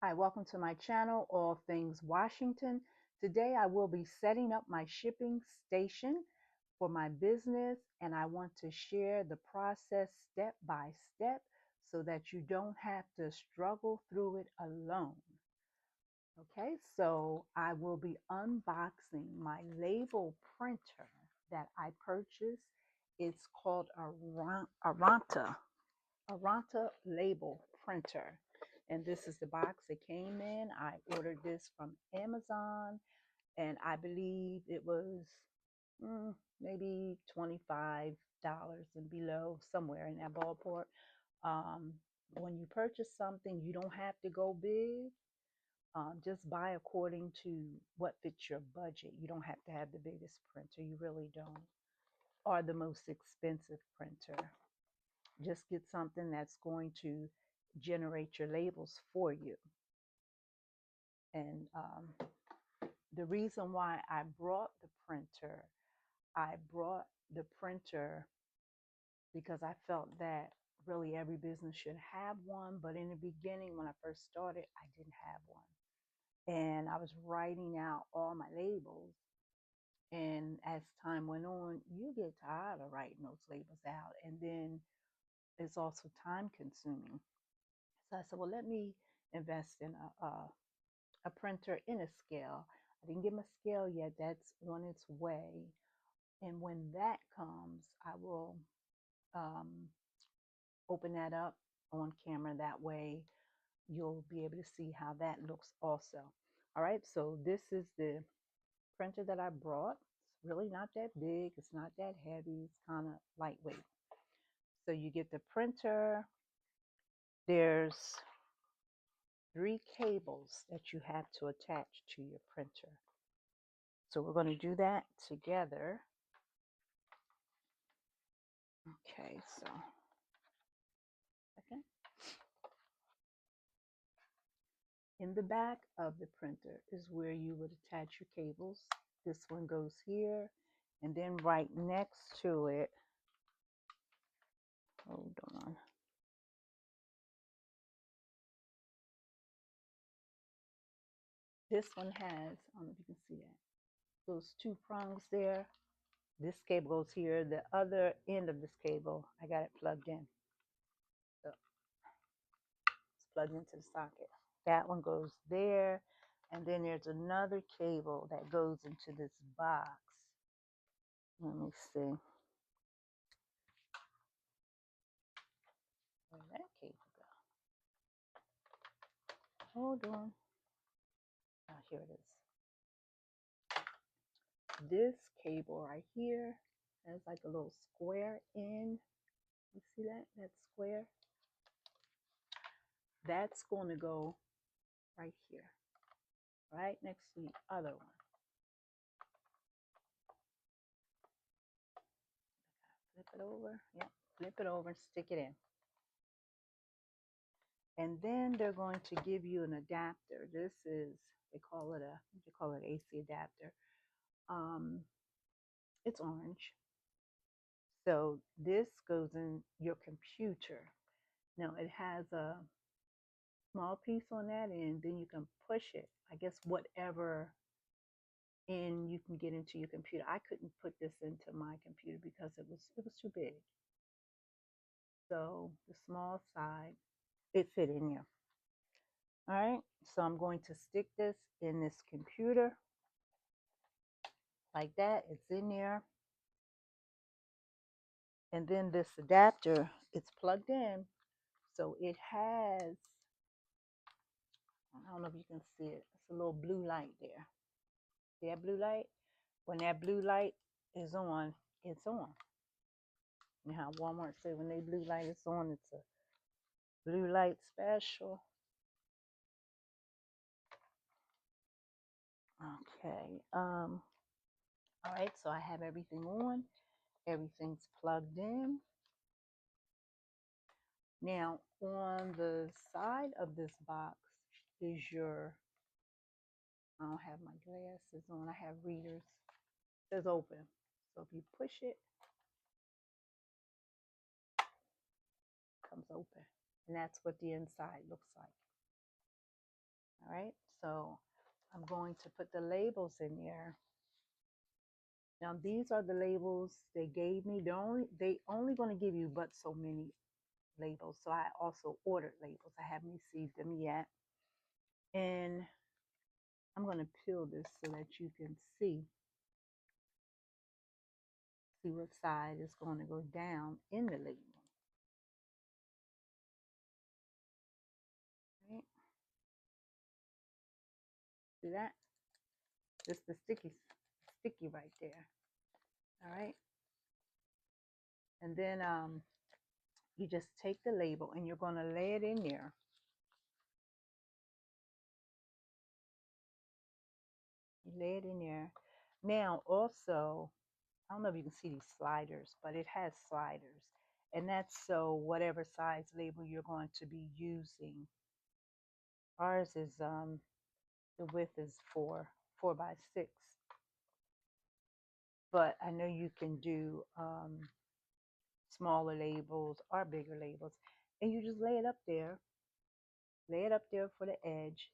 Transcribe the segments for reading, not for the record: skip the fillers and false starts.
Hi, welcome to my channel, All Things Washington. Today I will be setting up my shipping station for my business, and I want to share the process step by step so that you don't have to struggle through it alone. Okay, so I will be unboxing my label printer that I purchased. It's called Aranta label printer. And this is the box it came in. I ordered this from Amazon, and I believe it was maybe $25 and below, somewhere in that ballpark. Um, when you purchase something, you don't have to go big. Just buy according to what fits your budget. You don't have to have the biggest printer. You really don't. Or the most expensive printer. Just get something that's going to generate your labels for you. And the reason why I brought the printer because I felt that really every business should have one. But in the beginning, when I first started, I didn't have one. And I was writing out all my labels. And as time went on, you get tired of writing those labels out. And then it's also time consuming. So I said, well, let me invest in a printer in a scale. I didn't get my scale yet. That's on its way. And when that comes, I will um, open that up on camera. That way you'll be able to see how that looks also. All right, so this is the printer that I brought. It's really not that big. It's not that heavy. It's kind of lightweight. So you get the printer. There's 3 cables that you have to attach to your printer. So we're going to do that together. Okay, so okay. In the back of the printer is where you would attach your cables. This one goes here, and then right next to it, hold on. This one has, I don't know if you can see that, those 2 prongs there. This cable goes here. The other end of this cable, I got it plugged in. So it's plugged into the socket. That one goes there. And then there's another cable that goes into this box. Let me see where that cable go. Hold on. Oh, here it is. This cable right here has like a little square end. You see that? That square? That's going to go right here, right next to the other one. Flip it over. Yep. Flip it over and stick it in. And then they're going to give you an adapter. This is, they call it AC adapter. It's orange. So this goes in your computer. Now it has a small piece on that end, then you can push it. I guess whatever in you can get into your computer. I couldn't put this into my computer because it was too big. So the small side, it fit in here. All right, so I'm going to stick this in this computer like that. It's in there. And then this adapter, it's plugged in. So it has, I don't know if you can see it. It's a little blue light there. See that blue light? When that blue light is on, it's on. You know how Walmart say when they blue light is on, it's a blue light special. Okay. All right, so I have everything on. Everything's plugged in. Now, on the side of this box is your, I don't have my glasses on, I have readers. It says open. So if you push it, it comes open. And that's what the inside looks like. All right, so I'm going to put the labels in there. Now these are the labels they gave me. They only going to give you but so many labels. So I also ordered labels. I haven't received them yet. And I'm going to peel this so that you can see what side is going to go down in the label. Right? See that? Just the sticky right there. All right. And then you just take the label and you're going to lay it in there. You lay it in there. Now also, I don't know if you can see these sliders, but it has sliders. And that's so whatever size label you're going to be using. Ours is the width is 4 by 6. But I know you can do smaller labels or bigger labels. And you just lay it up there. Lay it up there for the edge.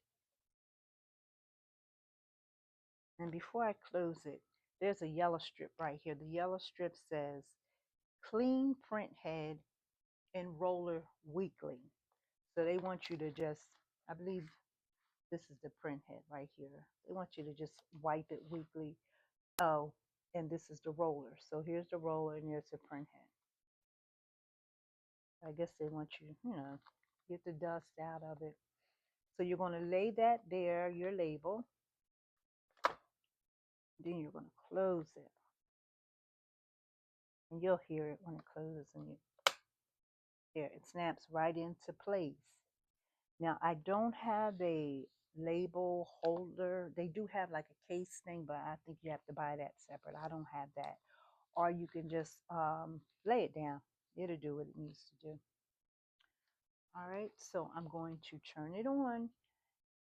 And before I close it, there's a yellow strip right here. The yellow strip says clean print head and roller weekly. So they want you to just, I believe this is the print head right here. They want you to just wipe it weekly. Oh, and this is the roller. So here's the roller and here's the print head. I guess they want you, get the dust out of it. So you're going to lay that there, your label. Then you're going to close it. And you'll hear it when it closes. And there, it snaps right into place. Now, I don't have a label holder. They do have like a case thing, but I think you have to buy that separate. I don't have that. Or you can just lay it down. It'll do what it needs to do. All right, so I'm going to turn it on.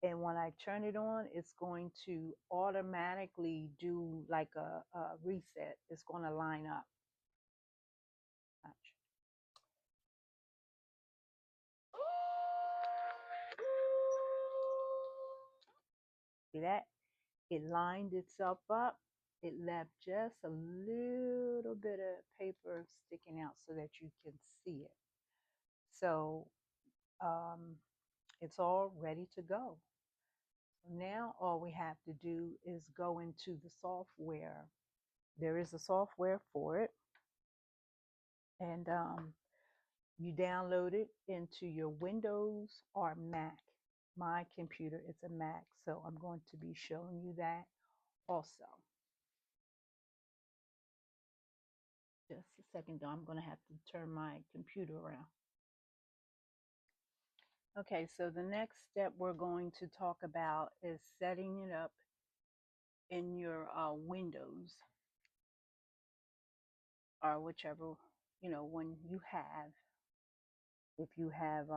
And when I turn it on, it's going to automatically do like a reset. It's going to line up. Watch. See that? It lined itself up. It left just a little bit of paper sticking out so that you can see it. So it's all ready to go. So now all we have to do is go into the software. There is a software for it. And you download it into your Windows or Mac. My computer is a Mac, so I'm going to be showing you that also. Just a second, though. I'm going to have to turn my computer around. Okay, so the next step we're going to talk about is setting it up in your Windows or whichever, one you have. If you have,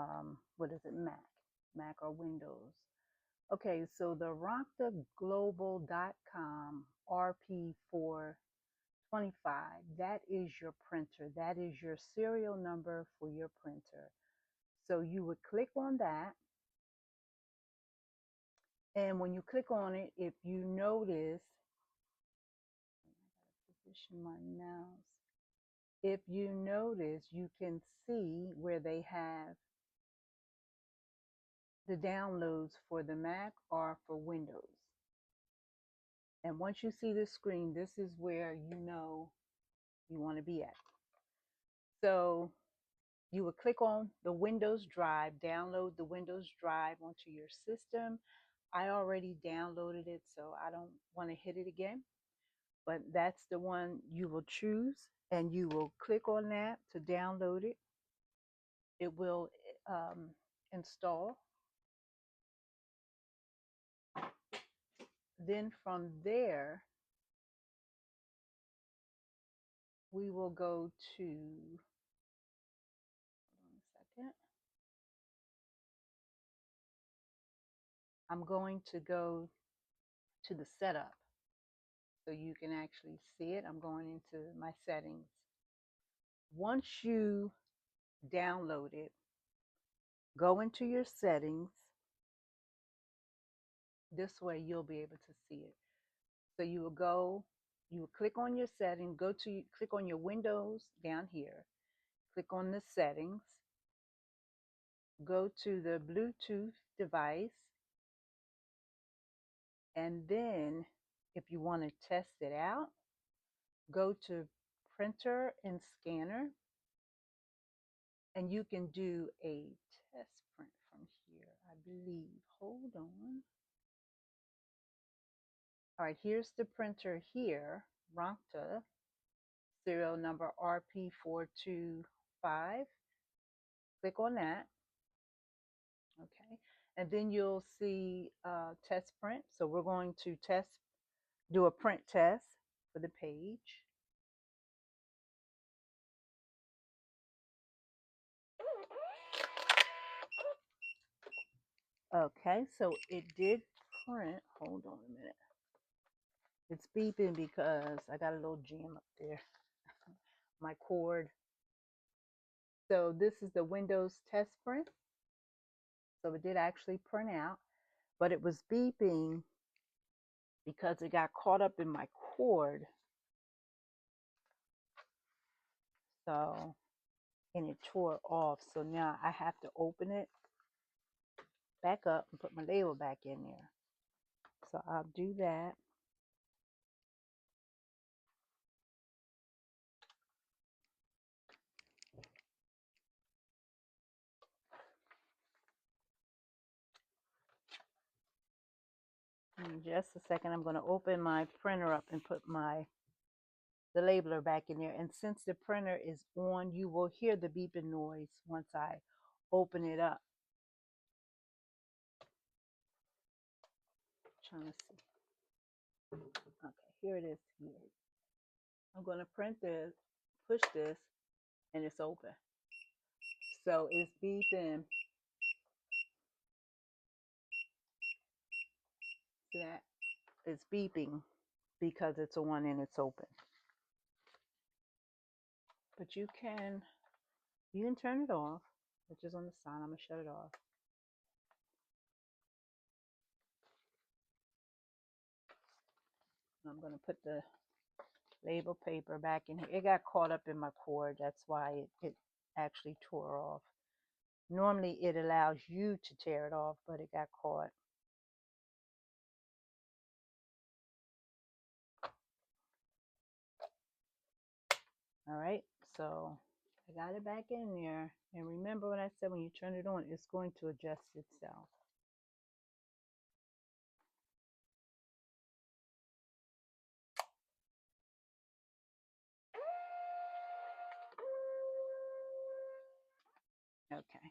what is it, Mac or Windows. Okay, so the RockTheGlobal.com RP425, that is your printer. That is your serial number for your printer. So you would click on that. And when you click on it, if you notice, position my mouse. If you notice, you can see where they have the downloads for the Mac or for Windows. And once you see this screen, this is where you know you want to be at. So you would click on the Windows Drive, download the Windows Drive onto your system. I already downloaded it, so I don't want to hit it again. But that's the one you will choose, and you will click on that to download it. It will install. Then from there, we will go to, hold on a second. I'm going to go to the setup so you can actually see it. I'm going into my settings. Once you download it, go into your settings This way you'll be able to see it. So you will click on your setting, click on your Windows down here, click on the settings, go to the Bluetooth device, and then if you want to test it out, go to printer and scanner, and you can do a test print from here, I believe. Hold on. All right, here's the printer here, Ronkta, serial number RP425. Click on that. Okay, and then you'll see test print. So we're going to do a print test for the page. Okay, so it did print. Hold on a minute. It's beeping because I got a little jam up there. My cord. So this is the Windows test print. So it did actually print out, but it was beeping because it got caught up in my cord. So, and it tore off. So now I have to open it back up and put my label back in there. So I'll do that. In just a second, I'm going to open my printer up and put the labeler back in there. And since the printer is on, you will hear the beeping noise once I open it up. I'm trying to see. Okay, here it is. Here. I'm going to print this, push this, and it's open. So it's beeping. See that? It's beeping because it's on and it's open. But you can turn it off, which is on the side. I'm going to shut it off. I'm going to put the label paper back in here. It got caught up in my cord. That's why it actually tore off. Normally it allows you to tear it off, but it got caught. All right, so I got it back in there. And remember what I said, when you turn it on, it's going to adjust itself. Okay,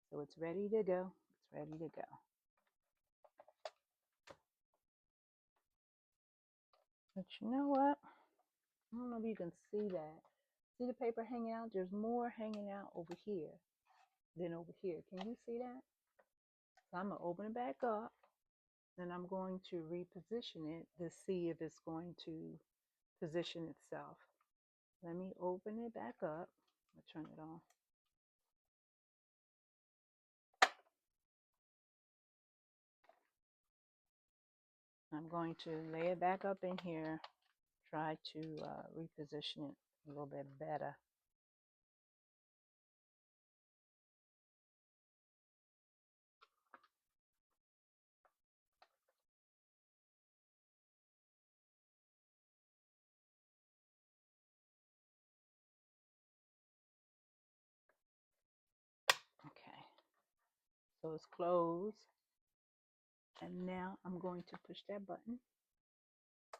so it's ready to go. It's ready to go. But you know what? I don't know if you can see that. See the paper hanging out? There's more hanging out over here than over here. Can you see that? So I'm going to open it back up. Then I'm going to reposition it to see if it's going to position itself. Let me open it back up. I'll turn it on. I'm going to lay it back up in here, try to reposition it a little bit better. Okay, so it's closed. And now I'm going to push that button.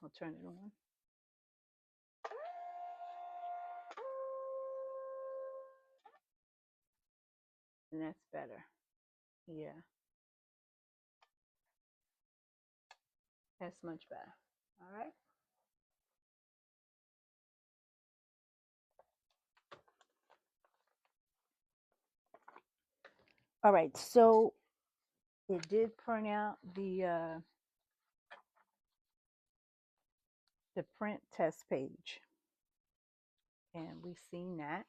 I'll turn it on. And that's better. Yeah, that's much better. All right. All right, so it did print out the print test page, and we've seen that.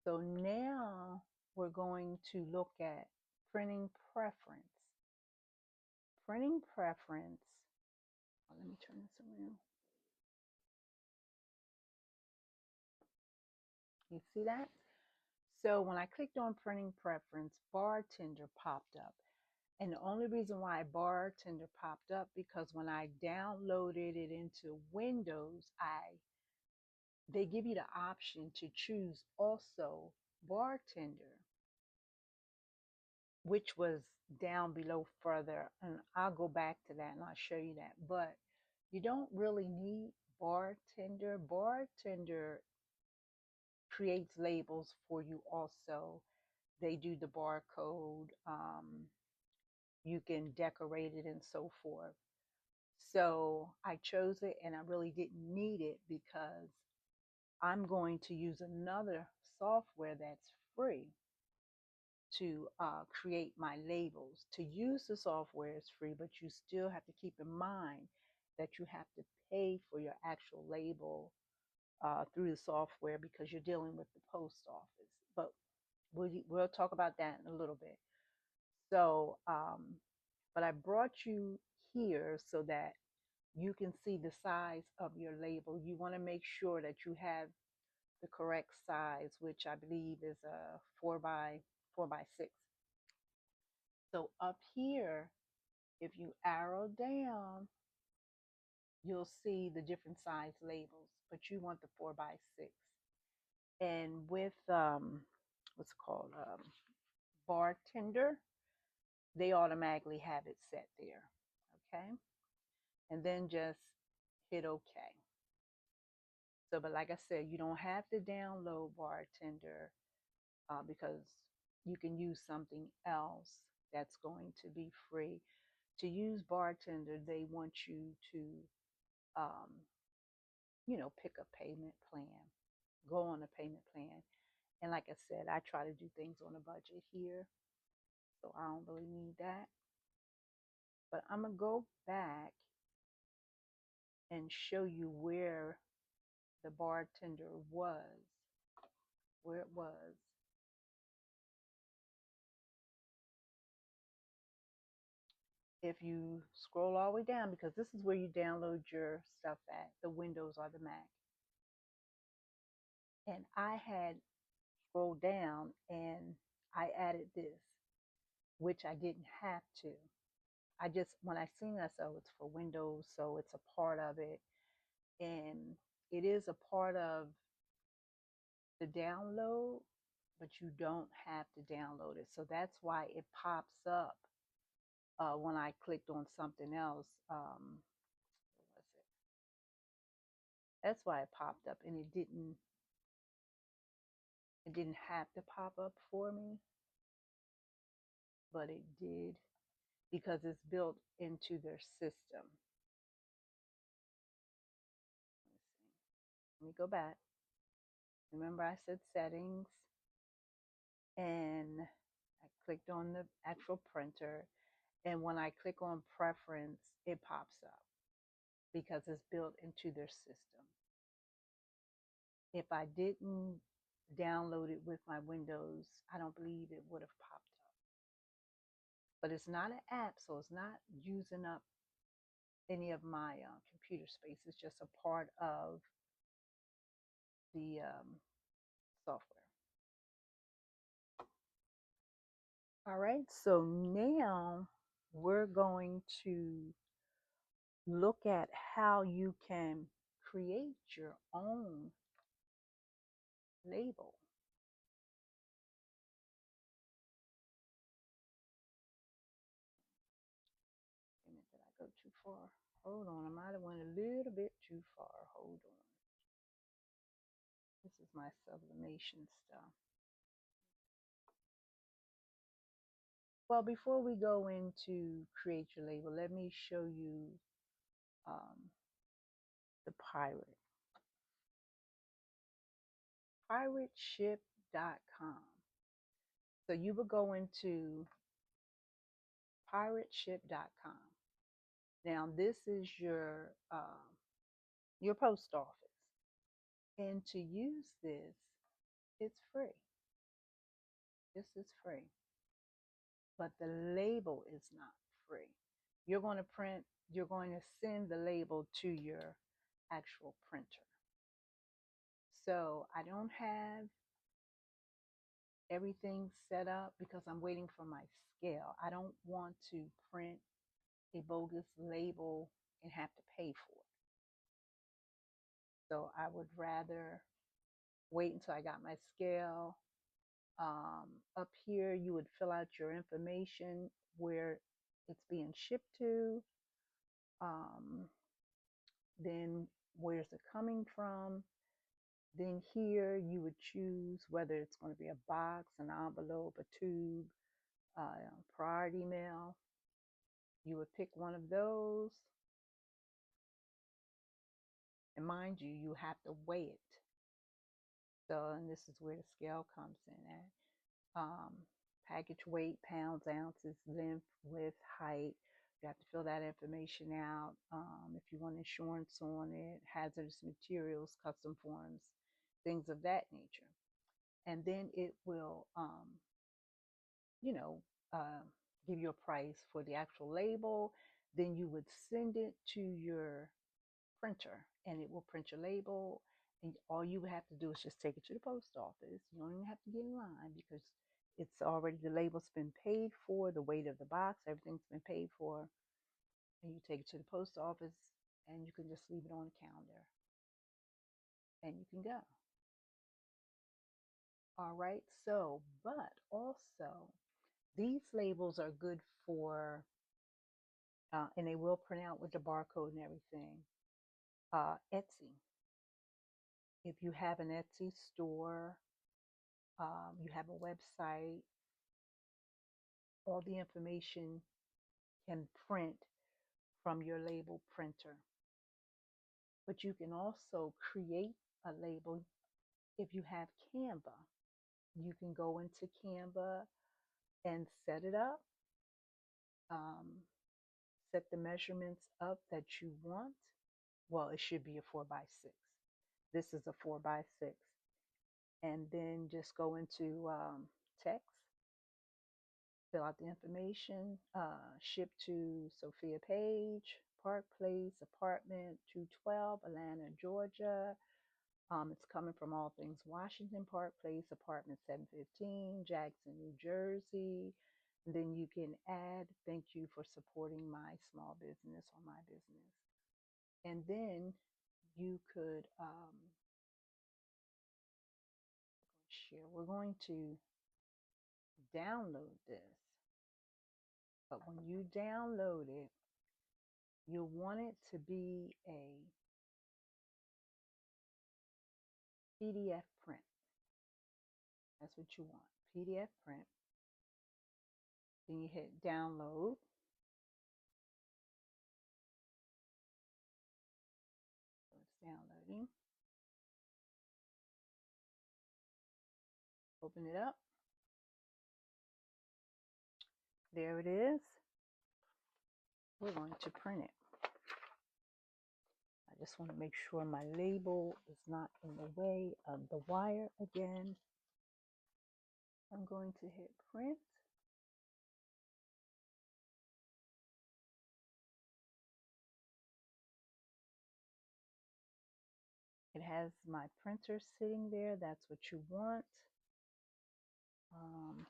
So now we're going to look at printing preference. printing preference. Oh, let me turn this around. You see that? So when I clicked on printing preference, bartender popped up. And the only reason why bartender popped up because when I downloaded it into Windows, they give you the option to choose also bartender, which was down below further. And I'll go back to that and I'll show you that. But you don't really need bartender. Bartender creates labels for you also. They do the barcode. You can decorate it and so forth. So I chose it and I really didn't need it because I'm going to use another software that's free to create my labels. To use the software is free, but you still have to keep in mind that you have to pay for your actual label through the software because you're dealing with the post office. But we'll talk about that in a little bit. So, but I brought you here so that you can see the size of your label. You want to make sure that you have the correct size, which I believe is a 4 by 6. So up here, if you arrow down, you'll see the different size labels, but you want the 4 by 6. And with what's it called bartender, they automatically have it set there. Okay, and then just hit OK. So, but like I said, you don't have to download bartender because you can use something else that's going to be free. To use bartender, they want you to, um, pick a payment plan, go on a payment plan. And like I said, I try to do things on a budget here, so I don't really need that. But I'm gonna go back and show you where the bartender was, where it was. If you scroll all the way down, because this is where you download your stuff at, the Windows or the Mac. And I had scrolled down and I added this, which I didn't have to. I just, when I seen that, so it's for Windows, so it's a part of it. And it is a part of the download, but you don't have to download it. So that's why it pops up when I clicked on something else. What was it? That's why it popped up, and it didn't have to pop up for me, but it did because it's built into their system. Let me go back. Remember I said settings and I clicked on the actual printer, and when I click on preference, it pops up because it's built into their system. If I didn't download it with my Windows, I don't believe it would have popped up. But it's not an app, so it's not using up any of my computer space. It's just a part of the software. All right, so now we're going to look at how you can create your own label. Wait a minute, did I go too far? Hold on, I might have went a little bit too far. Hold on. This is my sublimation stuff. Well, before we go into create your label, let me show you um, the pirate. Pirateship.com. So you will go into pirateship.com. Now this is your post office, and to use this, it's free. This is free, but the label is not free. You're going to print, you're going to send the label to your actual printer. So I don't have everything set up because I'm waiting for my scale. I don't want to print a bogus label and have to pay for it. So I would rather wait until I got my scale. Up here, you would fill out your information, where it's being shipped to, um, then where's it coming from. Then here you would choose whether it's going to be a box, an envelope, a tube, priority mail. You would pick one of those. And mind you, you have to weigh it. So, and this is where the scale comes in at. Package weight, pounds, ounces, length, width, height. You have to fill that information out. If you want insurance on it, hazardous materials, custom forms, things of that nature. And then it will, you know, uh, give you a price for the actual label. Then you would send it to your printer and it will print your label. And all you have to do is just take it to the post office. You don't even have to get in line because it's already, the label's been paid for, the weight of the box, everything's been paid for. And you take it to the post office and you can just leave it on the counter and you can go. All right. So, but also, these labels are good for, and they will print out with the barcode and everything. Etsy. If you have an Etsy store, you have a website, all the information can print from your label printer. But you can also create a label if you have Canva. You can go into Canva and set it up, um, set the measurements up that you want. Well, it should be a 4x6. This is a 4x6. And then just go into text, fill out the information, ship to Sophia Page, Park Place, apartment 212, Atlanta, Georgia. It's coming from all things Washington Park Place, apartment 715, Jackson, New Jersey. And then you can add, thank you for supporting my small business or my business. And then you could share. We're going to download this. But when you download it, you'll want it to be a PDF print. That's what you want, PDF print. Then you hit download. So it's downloading. Open it up. There it is. We're going to print it. I just want to make sure my label is not in the way of the wire again. I'm going to hit print. It has my printer sitting there. That's what you want. I'm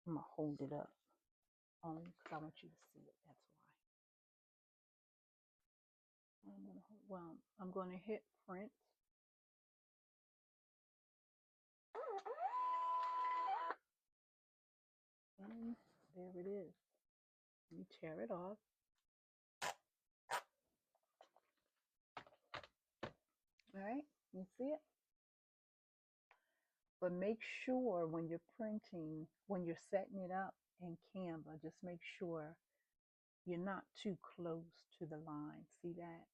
going to hold it up only because I want you to see it. That's why. I'm going to hit print. And there it is. You tear it off. All right, you see it? But make sure when you're printing, when you're setting it up in Canva, just make sure you're not too close to the line. See that?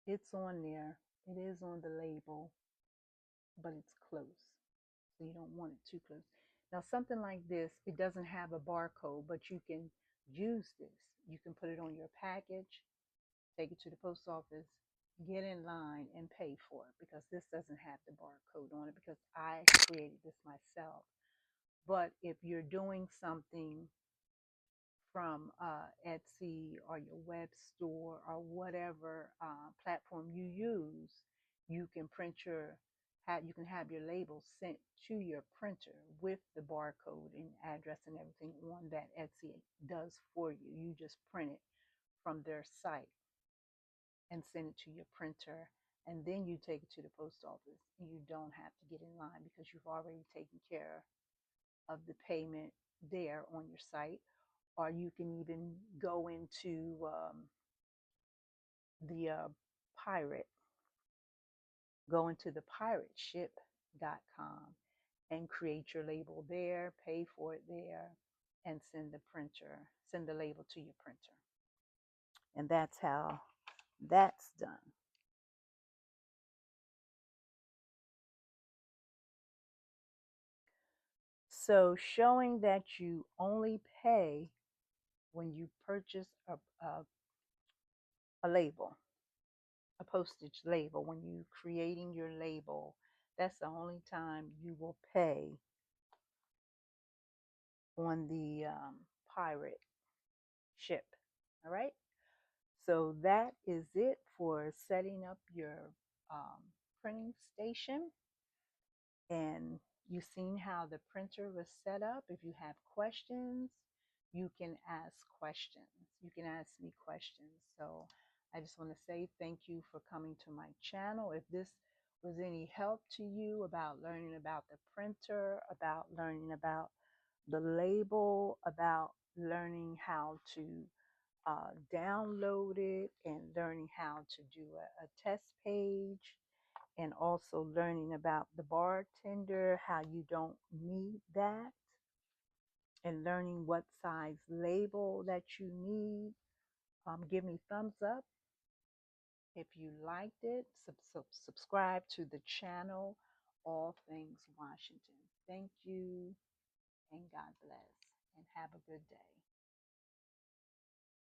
It's on there. It is on the label, but it's close. So you don't want it too close. Now, something like this, it doesn't have a barcode, but you can use this. You can put it on your package, take it to the post office, get in line and pay for it, because this doesn't have the barcode on it because I created this myself. But if you're doing something from Etsy or your web store or whatever platform you use, you can you can have your label sent to your printer with the barcode and address and everything on that Etsy does for you. You just print it from their site and send it to your printer, and then you take it to the post office, and you don't have to get in line because you've already taken care of the payment there on your site. Or you can even go into the pirate, go into the pirateship.com and create your label there, pay for it there, and send the label to your printer. And that's how that's done. So showing that you only pay when you purchase a label, a postage label, when you creating your label, that's the only time you will pay on the pirate ship. All right. So that is it for setting up your um, printing station. And you've seen how the printer was set up. If you have questions, you can ask questions. You can ask me questions. So I just want to say thank you for coming to my channel. If this was any help to you about learning about the printer, about learning about the label, about learning how to download it, and learning how to do a test page, and also learning about the bartender, how you don't need that, and learning what size label that you need. Give me thumbs up if you liked it. Subscribe to the channel, All Things Washington. Thank you, and God bless, and have a good day.